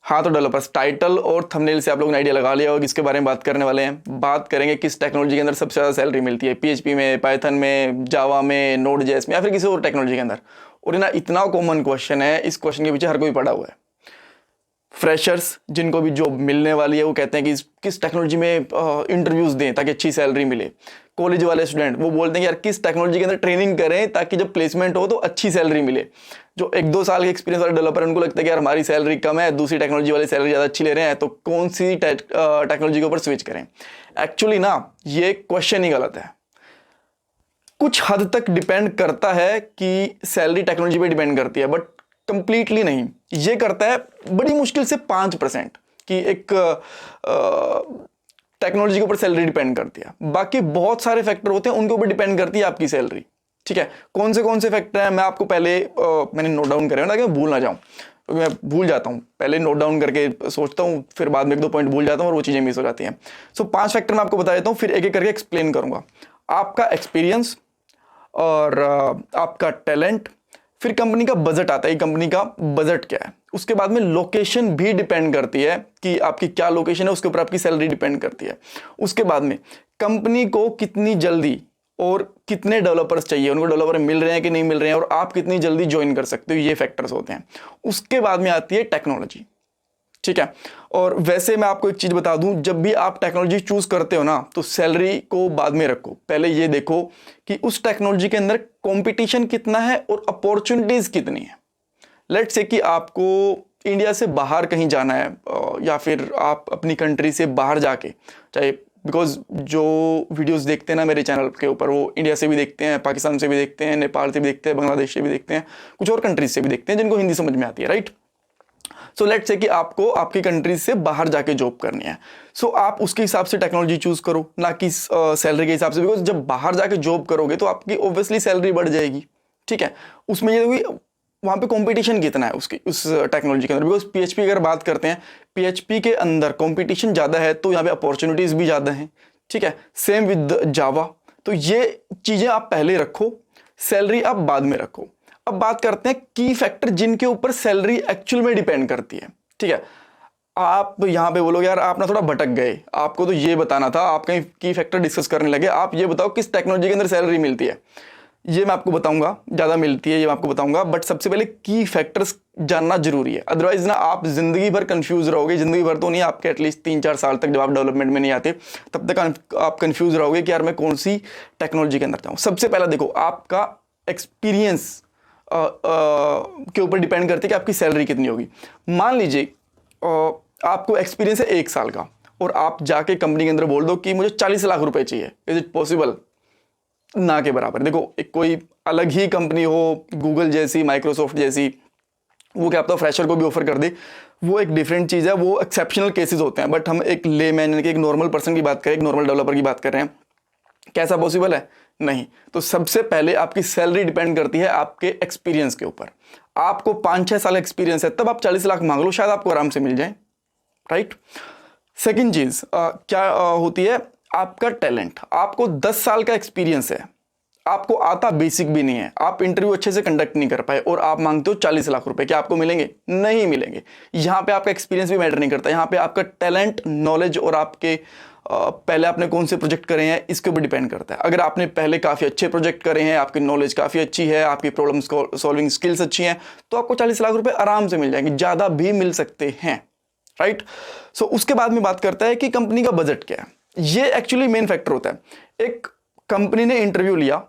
हाँ, तो developers title और थंबनेल से आप लोगों ने आइडिया लगा लिया होगा किसके बारे में बात करने वाले हैं। बात करेंगे किस टेक्नोलॉजी के अंदर सबसे ज़्यादा सैलरी मिलती है, पीएचपी में, पाइथन में, जावा में, नोड जेएस में, या फिर किसी और टेक्नोलॉजी के अंदर। और ना इतना कॉमन क्वेश्चन है, इस क्वेश्चन के पीछे हर कोई पड़ा हुआ है। फ्रेशर्स जिनको भी जॉब मिलने वाली है वो कहते हैं कि किस टेक्नोलॉजी में इंटरव्यूज़ दें ताकि अच्छी सैलरी मिले। कॉलेज वाले स्टूडेंट वो बोलते हैं कि यार किस टेक्नोलॉजी के अंदर ट्रेनिंग करें ताकि जब प्लेसमेंट हो तो अच्छी सैलरी मिले। जो 1-2 साल के एक्सपीरियंस वाले डेवलपर उनको लगता है कि यार हमारी सैलरी कम है, दूसरी टेक्नोलॉजी वाली सैलरी ज़्यादा अच्छी ले रहे हैं, तो कौन सी टेक्नोलॉजी के ऊपर स्विच करें। एक्चुअली ना ये क्वेश्चन ही गलत है। कुछ हद तक डिपेंड करता है कि सैलरी टेक्नोलॉजी पे डिपेंड करती है, बट कंप्लीटली नहीं। ये करता है बड़ी मुश्किल से 5% की एक टेक्नोलॉजी के ऊपर सैलरी डिपेंड करती है। बाकी बहुत सारे फैक्टर होते हैं, उनके ऊपर डिपेंड करती है आपकी सैलरी। ठीक है, कौन से फैक्टर हैं मैं आपको पहले मैंने नोट डाउन करे ताकि मैं भूल ना जाऊं, क्योंकि मैं भूल जाता हूं। पहले नोट डाउन करके सोचता हूं, फिर बाद में 1-2 पॉइंट भूल जाता हूं और वो चीज़ें मिस हो जाती हैं। सो 5 फैक्टर मैं आपको बता देता हूं, फिर एक एक करके एक्सप्लेन करूंगा। आपका एक्सपीरियंस और आपका टैलेंट, फिर कंपनी का बजट आता है, कंपनी का बजट क्या है। उसके बाद में लोकेशन भी डिपेंड करती है कि आपकी क्या लोकेशन है, उसके ऊपर आपकी सैलरी डिपेंड करती है। उसके बाद में कंपनी को कितनी जल्दी और कितने डेवलपर्स चाहिए, उनको डेवलपर मिल रहे हैं कि नहीं मिल रहे हैं, और आप कितनी जल्दी ज्वाइन कर सकते हो, ये फैक्टर्स होते हैं। उसके बाद में आती है टेक्नोलॉजी। ठीक है, और वैसे मैं आपको एक चीज बता दूं, जब भी आप टेक्नोलॉजी चूज करते हो ना, तो सैलरी को बाद में रखो। पहले ये देखो कि उस टेक्नोलॉजी के अंदर कंपटीशन कितना है और अपॉर्चुनिटीज कितनी है। लेट्स से कि आपको इंडिया से बाहर कहीं जाना है, या फिर आप अपनी कंट्री से बाहर जाके, चाहे बिकॉज जो वीडियोस देखते हैं ना मेरे चैनल के ऊपर, वो इंडिया से भी देखते हैं, पाकिस्तान से भी देखते हैं, नेपाल से भी देखते हैं, बांग्लादेश से भी देखते हैं, कुछ और कंट्रीज से भी देखते हैं जिनको हिंदी समझ में आती है, राइट। सो लेट्स से कि आपको आपकी कंट्री से बाहर जाके जॉब करनी है। सो आप उसके हिसाब से टेक्नोलॉजी चूज करो, ना कि सैलरी के हिसाब से, बिकॉज जब बाहर जाके जॉब करोगे तो आपकी ऑब्वियसली सैलरी बढ़ जाएगी। ठीक है, उसमें ये भी वहाँ पे कंपटीशन कितना है उसकी उस टेक्नोलॉजी के अंदर। बिकॉज पीएचपी अगर बात करते हैं, पीएचपी के अंदर कंपटीशन ज़्यादा है तो यहाँ पे अपॉर्चुनिटीज़ भी ज़्यादा हैं। ठीक है, सेम विद जावा। तो ये चीज़ें आप पहले रखो, सैलरी आप बाद में रखो। अब बात करते हैं की फैक्टर जिनके ऊपर सैलरी एक्चुअल में डिपेंड करती है। ठीक है, आप यहाँ पे बोलोगे यार आप ना थोड़ा भटक गए, आपको तो ये बताना था, आप कहीं की फैक्टर डिस्कस करने लगे। आप ये बताओ किस टेक्नोलॉजी के अंदर सैलरी मिलती है, ये मैं आपको बताऊंगा। ज़्यादा मिलती है ये मैं आपको बताऊंगा, बट सबसे पहले की फैक्टर्स जानना जरूरी है। अदरवाइज ना आप जिंदगी भर कंफ्यूज रहोगे। जिंदगी भर तो नहीं, आपके एटलीस्ट 3-4 साल तक जब आप डेवलपमेंट में नहीं आते तब तक आप कंफ्यूज रहोगे कि यार मैं कौन सी टेक्नोलॉजी के अंदर जाऊँ। सबसे पहला देखो, आपका एक्सपीरियंस के ऊपर डिपेंड करती है कि आपकी सैलरी कितनी होगी। मान लीजिए आपको एक्सपीरियंस है 1 साल का, और आप जाके कंपनी के अंदर बोल दो कि मुझे 40 लाख रुपए चाहिए। Is it possible? ना के बराबर। देखो, एक कोई अलग ही कंपनी हो, गूगल जैसी, माइक्रोसॉफ्ट जैसी, वो क्या आपका फ्रेशर को भी ऑफर कर दे, वो एक डिफरेंट चीज़ है, वो एक्सेप्शनल केसेस होते हैं। बट हम एक लेमैन यानी कि एक नॉर्मल पर्सन की बात करें, एक नॉर्मल डेवलपर की बात कर रहे हैं, कैसा पॉसिबल है? नहीं। तो सबसे पहले आपकी सैलरी डिपेंड करती है आपके एक्सपीरियंस के ऊपर। आपको 5-6 साल एक्सपीरियंस है, तब आप 40 लाख मांग लो, शायद आपको आराम से मिल जाए, राइट। सेकंड चीज क्या होती है, आपका टैलेंट। आपको 10 साल का एक्सपीरियंस है, आपको आता बेसिक भी नहीं है, आप इंटरव्यू अच्छे से कंडक्ट नहीं कर पाए, और आप मांगते हो 40 लाख रुपए, क्या आपको मिलेंगे? नहीं मिलेंगे। यहाँ पे आपका एक्सपीरियंस भी मैटर नहीं करता, यहाँ पे आपका टैलेंट, नॉलेज और आपके पहले आपने कौन से प्रोजेक्ट करे हैं इसके ऊपर डिपेंड करता है। अगर आपने पहले काफ़ी अच्छे प्रोजेक्ट करे हैं, आपकी नॉलेज काफ़ी अच्छी है, आपकी प्रॉब्लम सॉल्विंग स्किल्स अच्छी हैं, तो आपको 40 लाख रुपए आराम से मिल जाएंगे, ज़्यादा भी मिल सकते हैं, राइट। सो उसके बाद में बात करता है कि कंपनी का बजट क्या है। ये एक्चुअली मेन फैक्टर होता है। एक कंपनी ने इंटरव्यू लिया,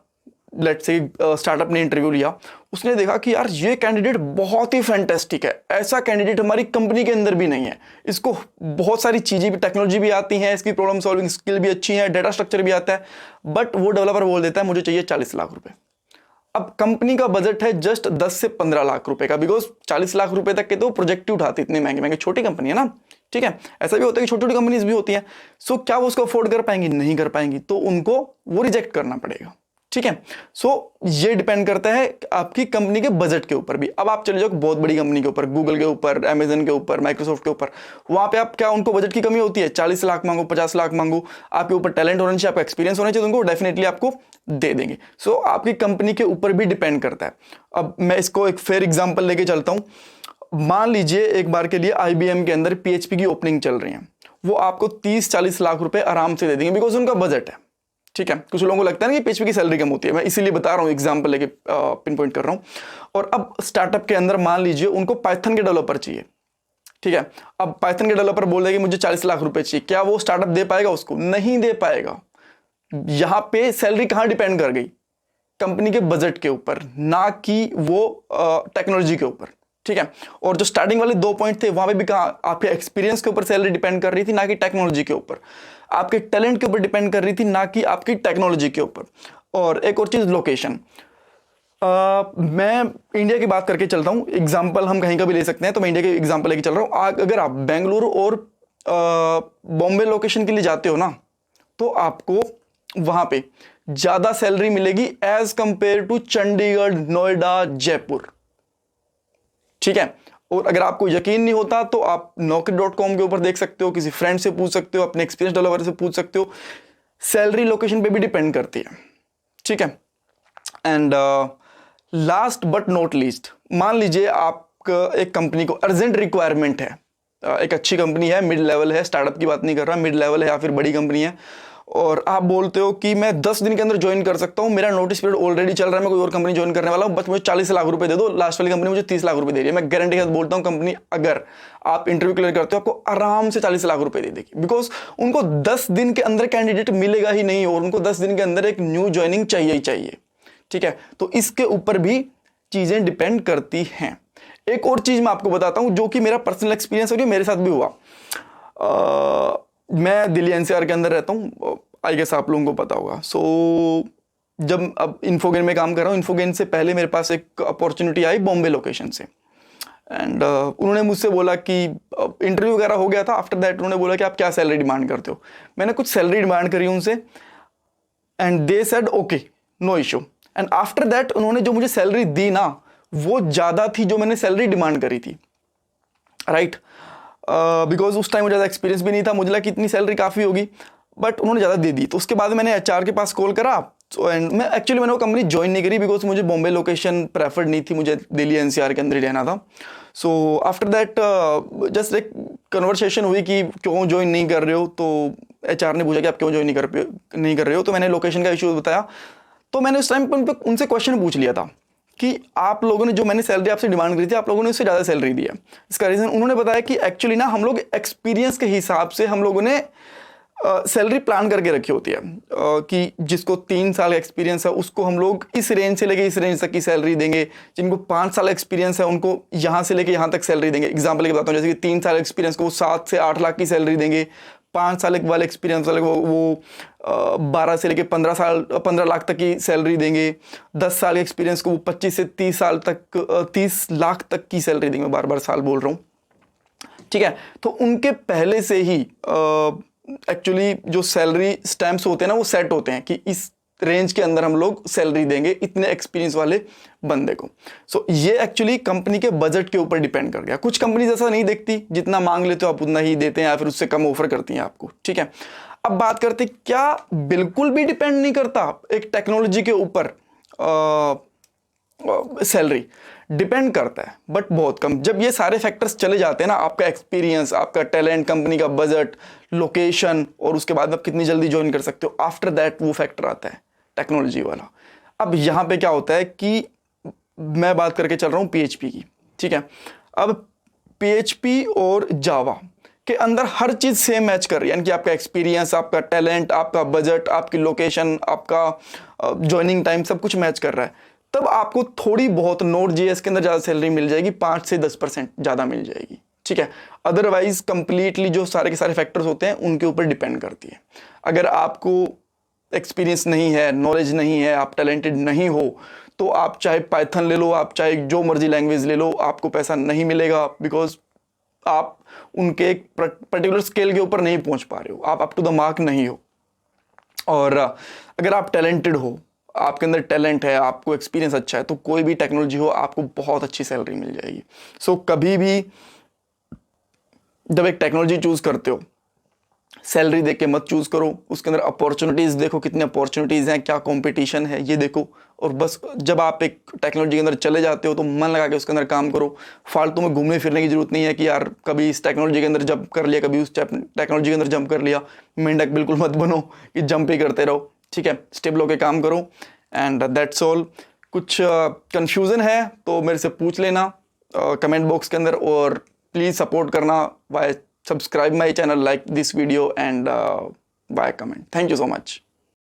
लेट्स से स्टार्टअप ने इंटरव्यू लिया, उसने देखा कि यार ये कैंडिडेट बहुत ही फैंटास्टिक है, ऐसा कैंडिडेट हमारी कंपनी के अंदर भी नहीं है, इसको बहुत सारी चीज़ें भी, टेक्नोलॉजी भी आती हैं, इसकी प्रॉब्लम सॉल्विंग स्किल भी अच्छी है, डेटा स्ट्रक्चर भी आता है, बट वो डेवलपर बोल देता है मुझे चाहिए 40 लाख रुपए। अब कंपनी का बजट है जस्ट 10 से 15 लाख रुपए का, बिकॉज 40 लाख रुपए तक के तो प्रोजेक्ट ही उठाते, इतने महंगे महंगे, छोटी कंपनी है ना। ठीक है, ऐसा भी होता है कि छोटी छोटी कंपनीज भी होती हैं। सो क्या वो उसको अफोर्ड कर पाएंगी? नहीं कर पाएंगी, तो उनको वो रिजेक्ट करना पड़ेगा। ठीक है, सो ये डिपेंड करता है आपकी कंपनी के बजट के ऊपर भी। अब आप चले जाओ बहुत बड़ी कंपनी के ऊपर, गूगल के ऊपर, अमेजन के ऊपर, माइक्रोसॉफ्ट के ऊपर, वहां पे आप क्या, उनको बजट की कमी होती है? 40 लाख मांगो, 50 लाख मांगो, आपके ऊपर टैलेंट होना चाहिए, आपका एक्सपीरियंस होना चाहिए, तो उनको डेफिनेटली आपको दे देंगे। आपकी कंपनी के ऊपर भी डिपेंड करता है। अब मैं इसको एक फेयर एग्जाम्पल लेके चलता हूँ। मान लीजिए एक बार के लिए आईबीएम के अंदर पीएचपी की ओपनिंग चल रही है, वो आपको 30-40 लाख रुपए आराम से दे देंगे, बिकॉज उनका बजट है। ठीक है, कुछ लोगों को लगता है ना कि पीएचपी की सैलरी कम होती है, मैं इसीलिए बता रहा हूँ, एग्जांपल लेके पिन पॉइंट कर रहा हूँ। और अब स्टार्टअप के अंदर मान लीजिए उनको पाइथन के डेवलपर चाहिए। ठीक है, अब पाइथन के डेवलपर बोल रहे कि मुझे 40 लाख रुपए चाहिए, क्या वो स्टार्टअप दे पाएगा उसको? नहीं दे पाएगा। यहां पे सैलरी कहां डिपेंड कर गई? कंपनी के बजट के ऊपर, ना कि वो टेक्नोलॉजी के ऊपर। ठीक है, और जो स्टार्टिंग वाले 2 पॉइंट थे वहां पे भी कहा आपके एक्सपीरियंस के ऊपर सैलरी डिपेंड कर रही थी, ना कि टेक्नोलॉजी के ऊपर। आपके टैलेंट के ऊपर डिपेंड कर रही थी, ना कि आपकी टेक्नोलॉजी के ऊपर। और एक और चीज, लोकेशन। मैं इंडिया की बात करके चलता हूं, एग्जाम्पल हम कहीं का भी ले सकते हैं, तो मैं इंडिया के एग्जाम्पल लेके चल रहा हूं। अगर आप बेंगलुरु और बॉम्बे लोकेशन के लिए जाते हो ना, तो आपको वहां पे ज्यादा सैलरी मिलेगी as compare to Chandigarh, Noida, Jaipur. ठीक है, और अगर आपको यकीन नहीं होता तो आप naukri.com के ऊपर देख सकते हो, किसी फ्रेंड से पूछ सकते हो, अपने एक्सपीरियंस डेवलपर से पूछ सकते हो। सैलरी लोकेशन पे भी डिपेंड करती है। ठीक है, and last but not least, मान लीजिए आपका एक कंपनी को अर्जेंट रिक्वायरमेंट है, एक अच्छी कंपनी है, मिड लेवल है, स्टार्टअप की बात नहीं कर रहा, मिड लेवल है या फिर बड़ी कंपनी है, और आप बोलते हो कि मैं 10 दिन के अंदर ज्वाइन कर सकता हूं, मेरा नोटिस पीरियड ऑलरेडी चल रहा है, मैं कोई और कंपनी ज्वाइन करने वाला हूं, बस मुझे 40 लाख रुपए दे दो। लास्ट वाली कंपनी मुझे 30 लाख रुपए दे रही है। मैं गारंटी के साथ बोलता हूं, कंपनी अगर आप इंटरव्यू क्लियर करते हो आपको आराम से 40 लाख रुपए दे देगी, बिकॉज उनको 10 दिन के अंदर कैंडिडेट मिलेगा ही नहीं, और उनको 10 दिन के अंदर एक न्यू ज्वाइनिंग चाहिए ही चाहिए। ठीक है, तो इसके ऊपर भी चीजें डिपेंड करती हैं। एक और चीज मैं आपको बताता हूं, जो कि मेरा पर्सनल एक्सपीरियंस है, मेरे साथ भी हुआ। मैं दिल्ली एनसीआर के अंदर रहता हूं, आई गेस आप लोगों को पता होगा। जब अब इन्फोगेन में काम कर रहा हूँ, इन्फोगेन से पहले मेरे पास एक अपॉर्चुनिटी आई बॉम्बे लोकेशन से, एंड उन्होंने मुझसे बोला कि इंटरव्यू वगैरह हो गया था। आफ्टर दैट उन्होंने बोला कि आप क्या सैलरी डिमांड करते हो। मैंने कुछ सैलरी डिमांड करी उनसे, and they said okay, no issue. And after that उन्होंने जो मुझे सैलरी दी ना, वो ज़्यादा थी जो मैंने सैलरी डिमांड करी थी, राइट। बिकॉज उस टाइम मुझे ज़्यादा एक्सपीरियंस भी नहीं था, मुझे लगा कि इतनी सैलरी काफ़ी होगी, बट उन्होंने ज़्यादा दे दी। तो उसके बाद मैंने एचआर के पास कॉल करा, एंड मैंने वो कंपनी ज्वाइन नहीं करी, बिकॉज मुझे बॉम्बे लोकेशन प्रेफर्ड नहीं थी, मुझे दिल्ली एनसीआर के अंदर ही रहना था। सो आफ्टर दैट जस्ट एक कन्वर्सेशन हुई कि क्यों ज्वाइन नहीं कर रहे हो, तो एचआर ने पूछा कि आप क्यों ज्वाइन नहीं कर रहे हो, तो मैंने लोकेशन का इशू बताया। तो मैंने उस टाइम पर उनसे क्वेश्चन पूछ लिया था कि आप लोगों ने जो मैंने सैलरी आपसे डिमांड करी थी, आप लोगों ने उससे ज़्यादा सैलरी दी है। इसका रीज़न उन्होंने बताया कि एक्चुअली ना हम लोग एक्सपीरियंस के हिसाब से हम लोगों ने सैलरी प्लान करके रखी होती है, कि जिसको 3 साल एक्सपीरियंस है उसको हम लोग इस रेंज से लेके इस रेंज तक की सैलरी देंगे, जिनको 5 साल एक्सपीरियंस है उनको यहाँ से लेके यहाँ तक सैलरी देंगे। एग्जाम्पल के बताता हूँ, जैसे कि 3 साल एक्सपीरियंस को 7 से 8 लाख की सैलरी देंगे, 5 साल वाले एक्सपीरियंस वाले वो 12 से लेके 15 लाख तक की सैलरी देंगे, 10 साल एक्सपीरियंस को वो 25 से 30 साल तक 30 लाख तक की सैलरी देंगे। मैं बार बार साल बोल रहा हूँ, ठीक है। तो उनके पहले से ही एक्चुअली जो सैलरी स्टैम्प्स होते हैं ना, वो सेट होते हैं कि इस रेंज के अंदर हम लोग सैलरी देंगे इतने एक्सपीरियंस वाले बंदे को। सो ये एक्चुअली कंपनी के बजट के ऊपर डिपेंड कर गया। कुछ कंपनीज ऐसा नहीं देखती, जितना मांग लेते हो आप उतना ही देते हैं, या फिर उससे कम ऑफर करती हैं आपको, ठीक है। अब बात करते क्या बिल्कुल भी डिपेंड नहीं करता एक टेक्नोलॉजी के ऊपर सैलरी? डिपेंड करता है, बट बहुत कम। जब ये सारे फैक्टर्स चले जाते हैं ना, आपका एक्सपीरियंस, आपका टैलेंट, कंपनी का बजट, लोकेशन, और उसके बाद आप कितनी जल्दी ज्वाइन कर सकते हो, आफ्टर दैट वो फैक्टर आता है टेक्नोलॉजी वाला। अब यहाँ पे क्या होता है कि मैं बात करके चल रहा हूँ पीएचपी की, ठीक है। अब पीएचपी और जावा के अंदर हर चीज़ सेम मैच कर रही है, यानी कि आपका एक्सपीरियंस, आपका टैलेंट, आपका बजट, आपकी लोकेशन, आपका ज्वाइनिंग टाइम, सब कुछ मैच कर रहा है। तब आपको थोड़ी बहुत नोड.जेएस के अंदर ज़्यादा सैलरी मिल जाएगी, 5 से 10% ज़्यादा मिल जाएगी, ठीक है। अदरवाइज कंप्लीटली जो सारे के सारे फैक्टर्स होते हैं उनके ऊपर डिपेंड करती है। अगर आपको एक्सपीरियंस नहीं है, नॉलेज नहीं है, आप टैलेंटेड नहीं हो, तो आप चाहे पाइथन ले लो, आप चाहे जो मर्जी लैंग्वेज ले लो, आपको पैसा नहीं मिलेगा, बिकॉज आप उनके एक पर्टिकुलर स्केल के ऊपर नहीं पहुंच पा रहे हो, आप अप टू द मार्क नहीं हो। और अगर आप टैलेंटेड हो, आपके अंदर टैलेंट है, आपको एक्सपीरियंस अच्छा है, तो कोई भी टेक्नोलॉजी हो आपको बहुत अच्छी सैलरी मिल जाएगी। सो कभी भी जब एक टेक्नोलॉजी चूज करते हो सैलरी देख के मत चूज़ करो, उसके अंदर अपॉर्चुनिटीज़ देखो, कितनी अपॉर्चुनिटीज़ हैं, क्या कंपटीशन है ये देखो। और बस जब आप एक टेक्नोलॉजी के अंदर चले जाते हो तो मन लगा के उसके अंदर काम करो। फालतू में घूमने फिरने की जरूरत नहीं है कि यार कभी इस टेक्नोलॉजी के अंदर जंप कर लिया, कभी उस टेक्नोलॉजी के अंदर जंप कर लिया। मेंढक बिल्कुल मत बनो कि जंप ही करते रहो, ठीक है। स्टेबल होकर काम करो एंड दैट्स ऑल। कुछ कन्फ्यूज़न है तो मेरे से पूछ लेना कमेंट बॉक्स के अंदर, और प्लीज़ सपोर्ट करना bye subscribe my channel, like this video and by comment. Thank you so much.